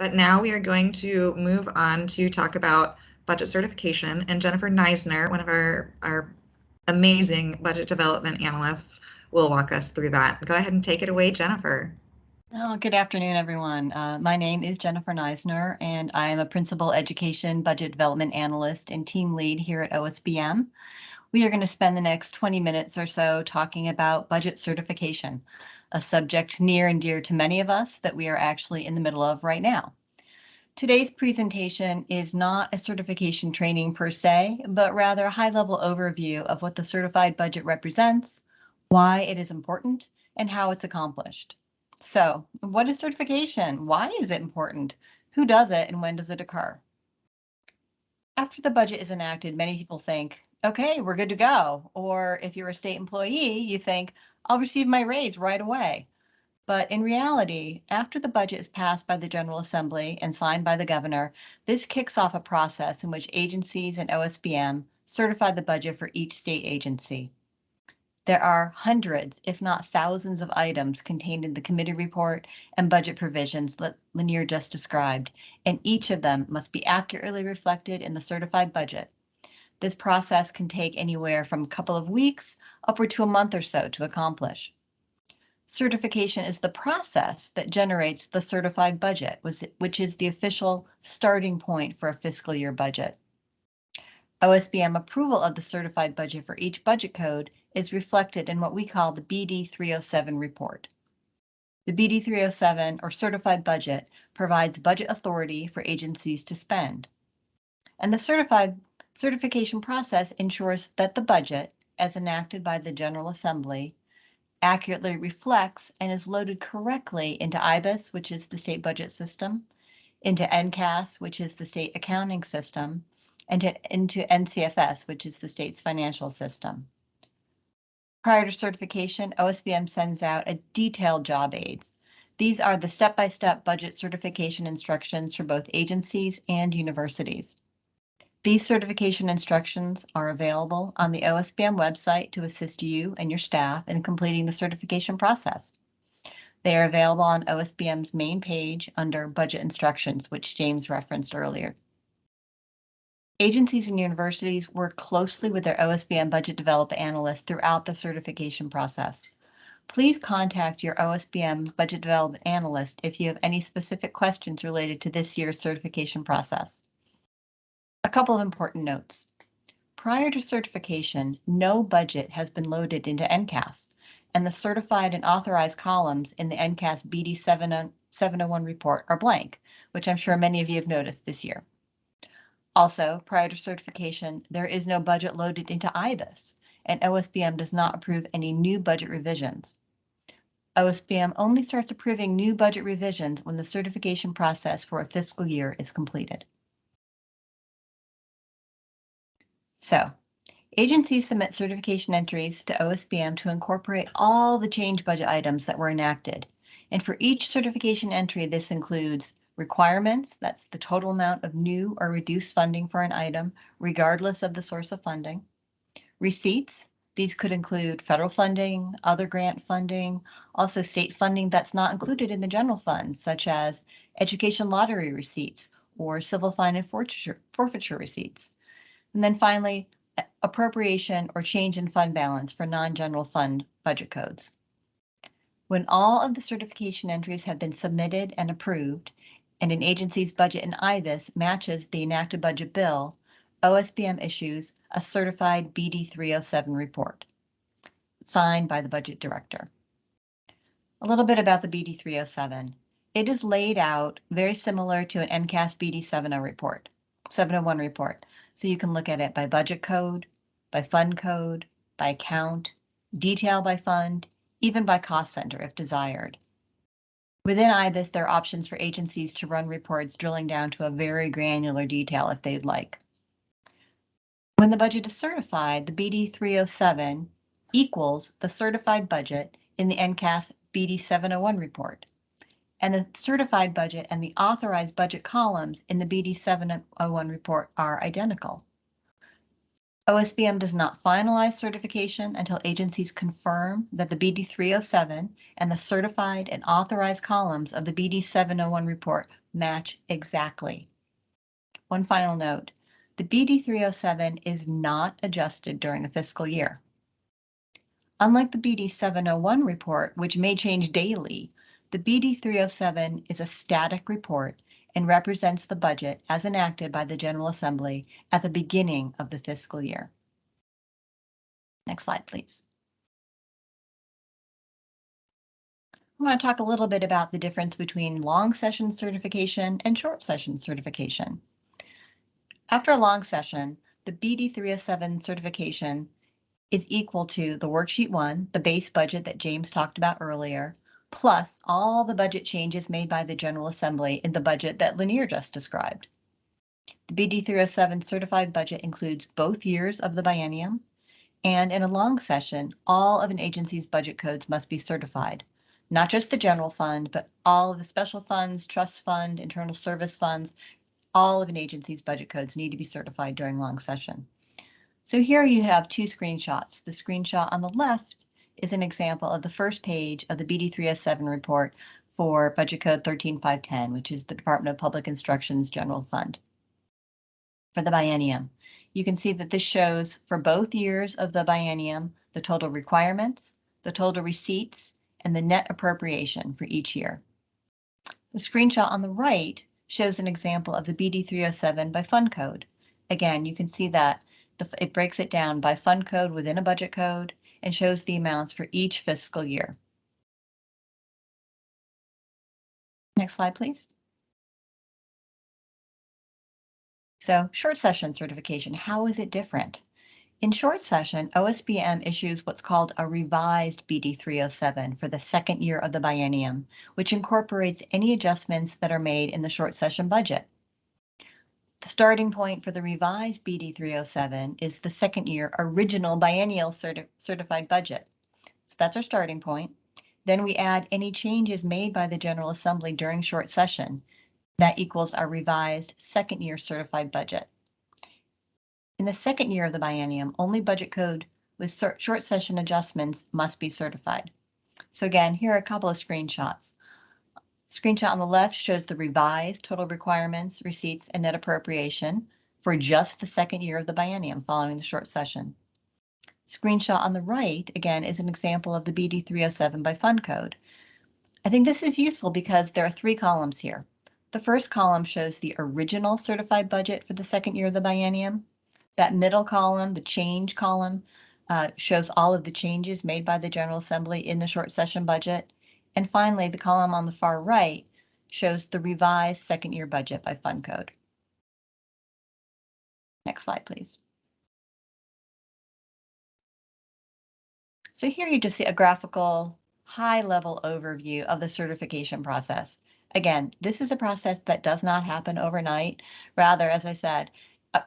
But now we are going to move on to talk about budget certification, and Jennifer Neisner, one of our amazing budget development analysts, will walk us through that. Go ahead and take it away, Jennifer. Oh, good afternoon, everyone. My name is Jennifer Neisner, and I am a Principal Education Budget Development Analyst and Team Lead here at OSBM. We are going to spend the next 20 minutes or so talking about budget certification, a subject near and dear to many of us that we are actually in the middle of right now. Today's presentation is not a certification training per se, but rather a high-level overview of what the certified budget represents, why it is important, and how it's accomplished. So, what is certification? Why is it important? Who does it, and when does it occur? After the budget is enacted, many people think, okay, we're good to go. Or if you're a state employee, you think, I'll receive my raise right away. But in reality, after the budget is passed by the General Assembly and signed by the governor, this kicks off a process in which agencies and OSBM certify the budget for each state agency. There are hundreds, if not thousands, of items contained in the committee report and budget provisions that Lanier just described, and each of them must be accurately reflected in the certified budget. This process can take anywhere from a couple of weeks upward to a month or so to accomplish. Certification is the process that generates the certified budget, which is the official starting point for a fiscal year budget. OSBM approval of the certified budget for each budget code is reflected in what we call the BD 307 report. The BD 307, or certified budget, provides budget authority for agencies to spend. And the certification process ensures that the budget, as enacted by the General Assembly, accurately reflects and is loaded correctly into IBIS, which is the state budget system, into NCAS, which is the state accounting system, and into NCFS, which is the state's financial system. Prior to certification, OSBM sends out a detailed job aids. These are the step-by-step budget certification instructions for both agencies and universities. These certification instructions are available on the OSBM website to assist you and your staff in completing the certification process. They are available on OSBM's main page under Budget Instructions, which James referenced earlier. Agencies and universities work closely with their OSBM budget development analysts throughout the certification process. Please contact your OSBM budget development analyst if you have any specific questions related to this year's certification process. A couple of important notes. Prior to certification, no budget has been loaded into NCAS, and the certified and authorized columns in the NCAS BD 701 report are blank, which I'm sure many of you have noticed this year. Also, prior to certification, there is no budget loaded into IBIS, and OSBM does not approve any new budget revisions. OSBM only starts approving new budget revisions when the certification process for a fiscal year is completed. So, agencies submit certification entries to OSBM to incorporate all the change budget items that were enacted. And for each certification entry, this includes requirements, that's the total amount of new or reduced funding for an item, regardless of the source of funding. Receipts, these could include federal funding, other grant funding, also state funding that's not included in the general fund, such as education lottery receipts or civil fine and forfeiture receipts. And then finally, appropriation or change in fund balance for non-general fund budget codes. When all of the certification entries have been submitted and approved, and an agency's budget in IBIS matches the enacted budget bill, OSBM issues a certified BD 307 report, signed by the budget director. A little bit about the BD 307. It is laid out very similar to an NCAS BD 701 report. So you can look at it by budget code, by fund code, by account, detail by fund, even by cost center if desired. Within IBIS, there are options for agencies to run reports drilling down to a very granular detail if they'd like. When the budget is certified, the BD 307 equals the certified budget in the NCAS BD 701 report, and the certified budget and the authorized budget columns in the BD 701 report are identical. OSBM does not finalize certification until agencies confirm that the BD 307 and the certified and authorized columns of the BD 701 report match exactly. One final note, the BD 307 is not adjusted during a fiscal year. Unlike the BD 701 report, which may change daily, the BD 307 is a static report and represents the budget as enacted by the General Assembly at the beginning of the fiscal year. Next slide, please. I want to talk a little bit about the difference between long session certification and short session certification. After a long session, the BD 307 certification is equal to the worksheet 1, the base budget that James talked about earlier, plus all the budget changes made by the General Assembly in the budget that Lanier just described. The BD 307 certified budget includes both years of the biennium, and in a long session, all of an agency's budget codes must be certified, not just the general fund, but all of the special funds, trust fund, internal service funds, all of an agency's budget codes need to be certified during long session. So here you have two screenshots. The screenshot on the left is an example of the first page of the BD 307 report for Budget Code 13510, which is the Department of Public Instruction's general fund for the biennium. You can see that this shows for both years of the biennium, the total requirements, the total receipts, and the net appropriation for each year. The screenshot on the right shows an example of the BD 307 by fund code. Again, you can see that it breaks it down by fund code within a budget code and shows the amounts for each fiscal year. Next slide, please. So short session certification, how is it different? In short session, OSBM issues what's called a revised BD 307 for the second year of the biennium, which incorporates any adjustments that are made in the short session budget. The starting point for the revised BD 307 is the second year original biennial certified budget. So that's our starting point. Then we add any changes made by the General Assembly during short session. That equals our revised second year certified budget. In the second year of the biennium, only budget code with short session adjustments must be certified. So again, here are a couple of screenshots. Screenshot on the left shows the revised total requirements, receipts, and net appropriation for just the second year of the biennium following the short session. Screenshot on the right, again, is an example of the BD 307 by fund code. I think this is useful because there are three columns here. The first column shows the original certified budget for the second year of the biennium. That middle column, the change column, shows all of the changes made by the General Assembly in the short session budget. And finally, the column on the far right shows the revised second year budget by fund code. Next slide, please. So here you just see a graphical, high-level overview of the certification process. Again, this is a process that does not happen overnight. Rather, as I said,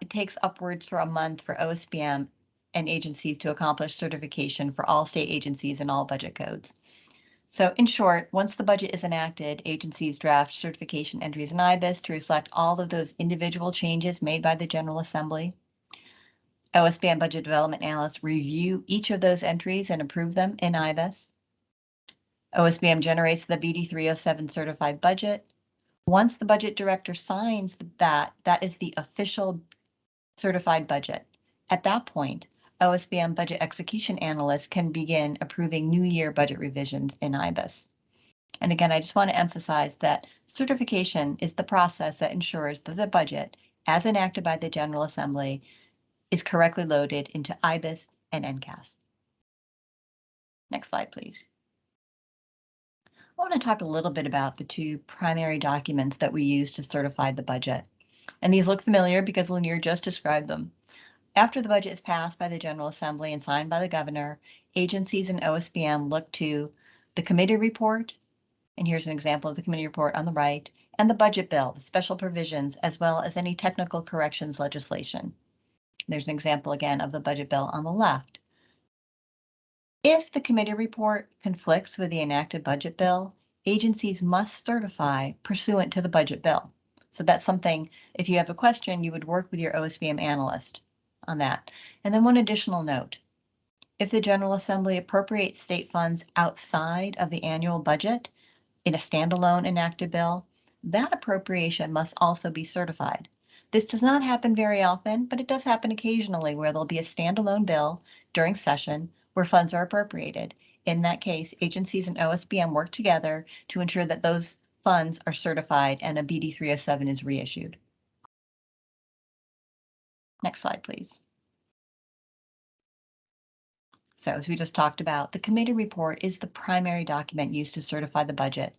it takes upwards for a month for OSBM and agencies to accomplish certification for all state agencies and all budget codes. So in short, once the budget is enacted, agencies draft certification entries in IBIS to reflect all of those individual changes made by the General Assembly. OSBM budget development analysts review each of those entries and approve them in IBIS. OSBM generates the BD 307 certified budget. Once the budget director signs that is the official certified budget. At that point, OSBM budget execution analysts can begin approving new year budget revisions in IBIS. And again, I just want to emphasize that certification is the process that ensures that the budget, as enacted by the General Assembly, is correctly loaded into IBIS and NCAS. Next slide, please. I want to talk a little bit about the two primary documents that we use to certify the budget. And these look familiar because Lanier just described them. After the budget is passed by the General Assembly and signed by the governor, agencies and OSBM look to the committee report, and here's an example of the committee report on the right, and the budget bill, the special provisions, as well as any technical corrections legislation. There's an example again of the budget bill on the left. If the committee report conflicts with the enacted budget bill, agencies must certify pursuant to the budget bill. So that's something, if you have a question, you would work with your OSBM analyst on that. And then one additional note. If the General Assembly appropriates state funds outside of the annual budget in a standalone enacted bill, that appropriation must also be certified. This does not happen very often, but it does happen occasionally where there'll be a standalone bill during session where funds are appropriated. In that case, agencies and OSBM work together to ensure that those funds are certified and a BD 307 is reissued. Next slide, please. So as we just talked about, the committee report is the primary document used to certify the budget.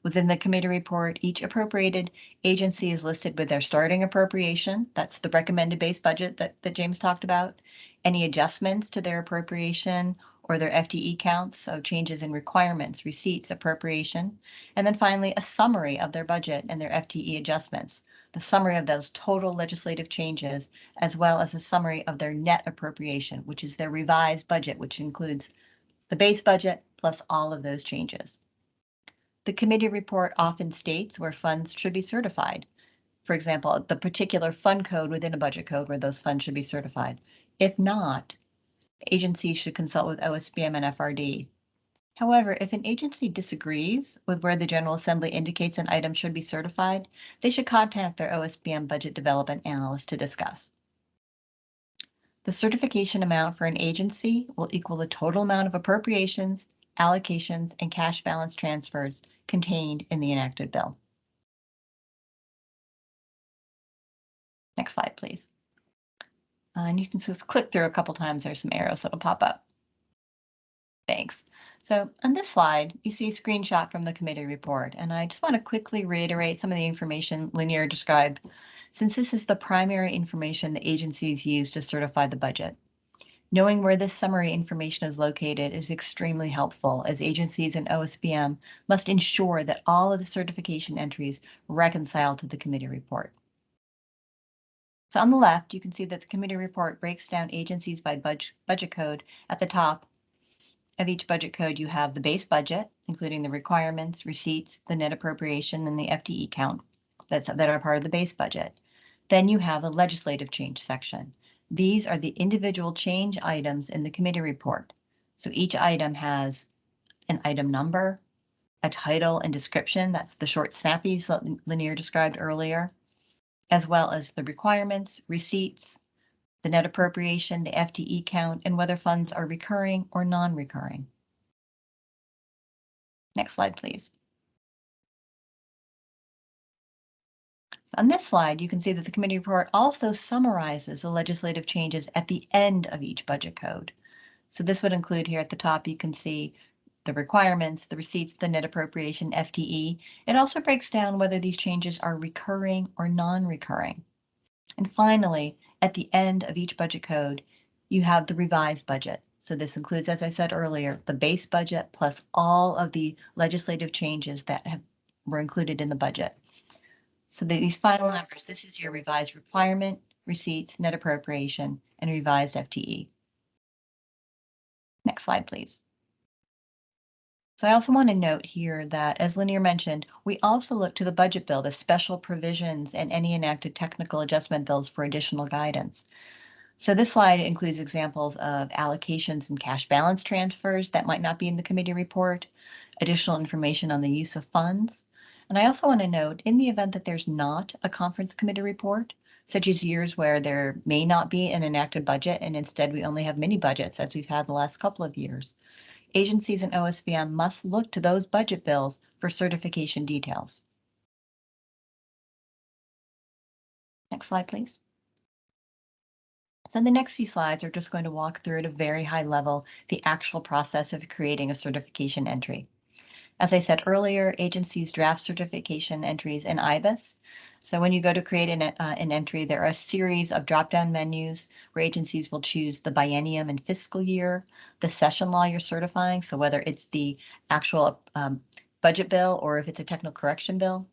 Within the committee report, each appropriated agency is listed with their starting appropriation. That's the recommended base budget that James talked about. Any adjustments to their appropriation or their FTE counts, so changes in requirements, receipts, appropriation. And then finally, a summary of their budget and their FTE adjustments. The summary of those total legislative changes, as well as a summary of their net appropriation, which is their revised budget, which includes the base budget plus all of those changes. The committee report often states where funds should be certified. For example, the particular fund code within a budget code where those funds should be certified. If not, agencies should consult with OSBM and FRD. However, if an agency disagrees with where the General Assembly indicates an item should be certified, they should contact their OSBM budget development analyst to discuss. The certification amount for an agency will equal the total amount of appropriations, allocations, and cash balance transfers contained in the enacted bill. Next slide, please. And you can just click through a couple times. There's some arrows that'll pop up. Thanks. So on this slide, you see a screenshot from the committee report, and I just want to quickly reiterate some of the information Lanier described, since this is the primary information the agencies use to certify the budget. Knowing where this summary information is located is extremely helpful, as agencies and OSBM must ensure that all of the certification entries reconcile to the committee report. So on the left, you can see that the committee report breaks down agencies by budget code. At the top of each budget code, you have the base budget, including the requirements, receipts, the net appropriation, and the FTE count that are part of the base budget. Then you have the legislative change section. These are the individual change items in the committee report. So each item has an item number, a title and description. That's the short snappies that Lanier described earlier, as well as the requirements, receipts, the net appropriation, the FTE count, and whether funds are recurring or non-recurring. Next slide, please. So on this slide, you can see that the committee report also summarizes the legislative changes at the end of each budget code. So this would include here at the top, you can see the requirements, the receipts, the net appropriation, FTE. It also breaks down whether these changes are recurring or non-recurring. And finally, at the end of each budget code, you have the revised budget. So this includes, as I said earlier, the base budget plus all of the legislative changes that were included in the budget. So these final numbers, this is your revised requirement, receipts, net appropriation, and revised FTE. Next slide, please. So I also want to note here that, as Lanier mentioned, we also look to the budget bill, the special provisions, and any enacted technical adjustment bills for additional guidance. So this slide includes examples of allocations and cash balance transfers that might not be in the committee report, additional information on the use of funds. And I also want to note, in the event that there's not a conference committee report, such as years where there may not be an enacted budget and instead we only have mini budgets as we've had the last couple of years, agencies and OSBM must look to those budget bills for certification details. Next slide, please. So the next few slides are just going to walk through at a very high level the actual process of creating a certification entry. As I said earlier, agencies draft certification entries in IBIS. So when you go to create an entry, there are a series of drop-down menus where agencies will choose the biennium and fiscal year, the session law you're certifying, so whether it's the actual budget bill or if it's a technical correction bill,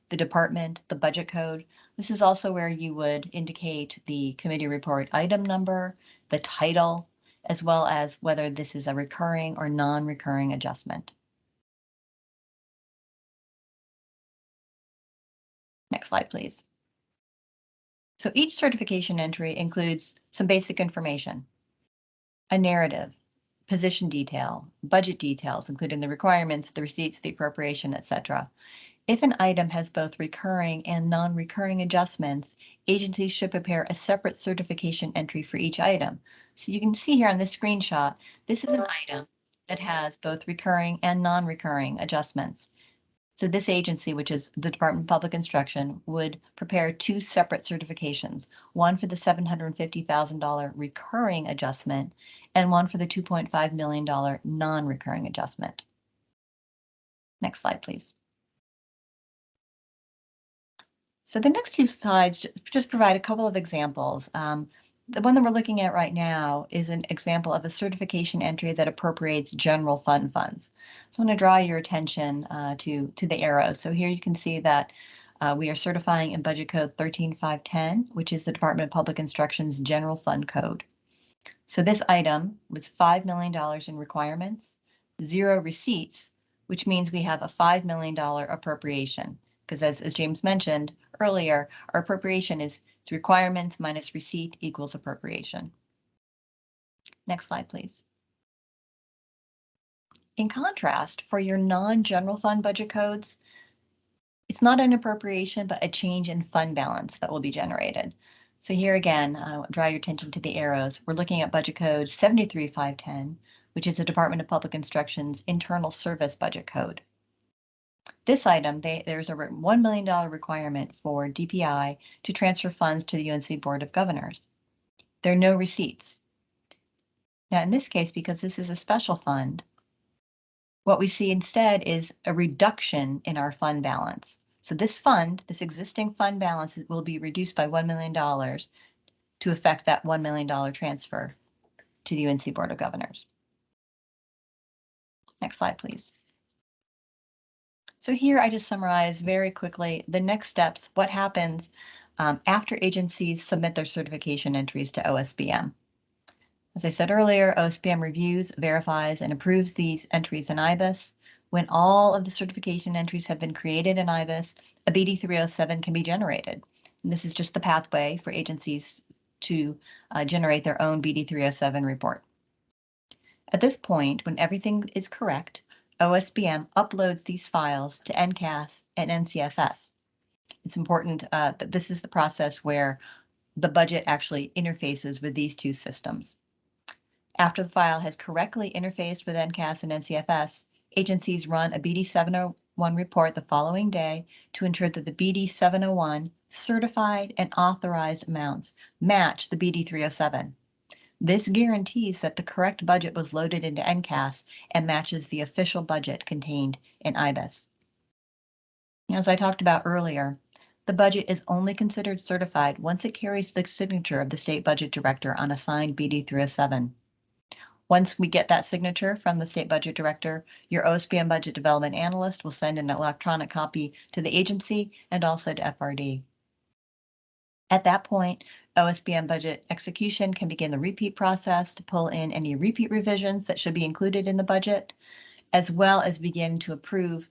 the department, the budget code. This is also where you would indicate the committee report item number, the title, as well as whether this is a recurring or non-recurring adjustment. Next slide, please. So each certification entry includes some basic information, a narrative, position detail, budget details, including the requirements, the receipts, the appropriation, etc. If an item has both recurring and non-recurring adjustments, agencies should prepare a separate certification entry for each item. So you can see here on this screenshot, this is an item that has both recurring and non-recurring adjustments. So this agency, which is the Department of Public Instruction, would prepare two separate certifications, one for the $750,000 recurring adjustment and one for the $2.5 million non-recurring adjustment. Next slide, please. So the next few slides just provide a couple of examples. The one that we're looking at right now is an example of a certification entry that appropriates general fund funds. So I'm going to draw your attention to the arrows. So here you can see that we are certifying in Budget Code 13510, which is the Department of Public Instruction's general fund code. So this item was $5 million in requirements, 0 receipts, which means we have a $5 million appropriation. Because as James mentioned earlier, our appropriation is requirements minus receipt equals appropriation. Next slide, please. In contrast, for your non-general fund budget codes, it's not an appropriation, but a change in fund balance that will be generated. So here again, draw your attention to the arrows. We're looking at Budget Code 73510, which is the Department of Public Instruction's internal service budget code. This item, there's a $1 million requirement for DPI to transfer funds to the UNC Board of Governors. There are no receipts. Now, in this case, because this is a special fund, what we see instead is a reduction in our fund balance. So this fund, this existing fund balance will be reduced by $1 million to affect that $1 million transfer to the UNC Board of Governors. Next slide, please. So here I just summarize very quickly the next steps, what happens after agencies submit their certification entries to OSBM. As I said earlier, OSBM reviews, verifies, and approves these entries in IBIS. When all of the certification entries have been created in IBIS, a BD 307 can be generated. And this is just the pathway for agencies to generate their own BD 307 report. At this point, when everything is correct, OSBM uploads these files to NCAS and NCFS. It's important that this is the process where the budget actually interfaces with these two systems. After the file has correctly interfaced with NCAS and NCFS, agencies run a BD 701 report the following day to ensure that the BD 701 certified and authorized amounts match the BD 307. This guarantees that the correct budget was loaded into NCAS and matches the official budget contained in IBIS. As I talked about earlier, the budget is only considered certified once it carries the signature of the state budget director on a signed BD 307. Once we get that signature from the state budget director, your OSBM budget development analyst will send an electronic copy to the agency and also to FRD. At that point, OSBM budget execution can begin the repeat process to pull in any repeat revisions that should be included in the budget, as well as begin to approve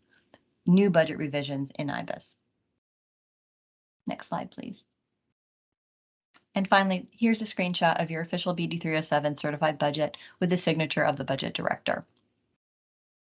new budget revisions in IBIS. Next slide, please. And finally, here's a screenshot of your official BD 307 certified budget with the signature of the budget director.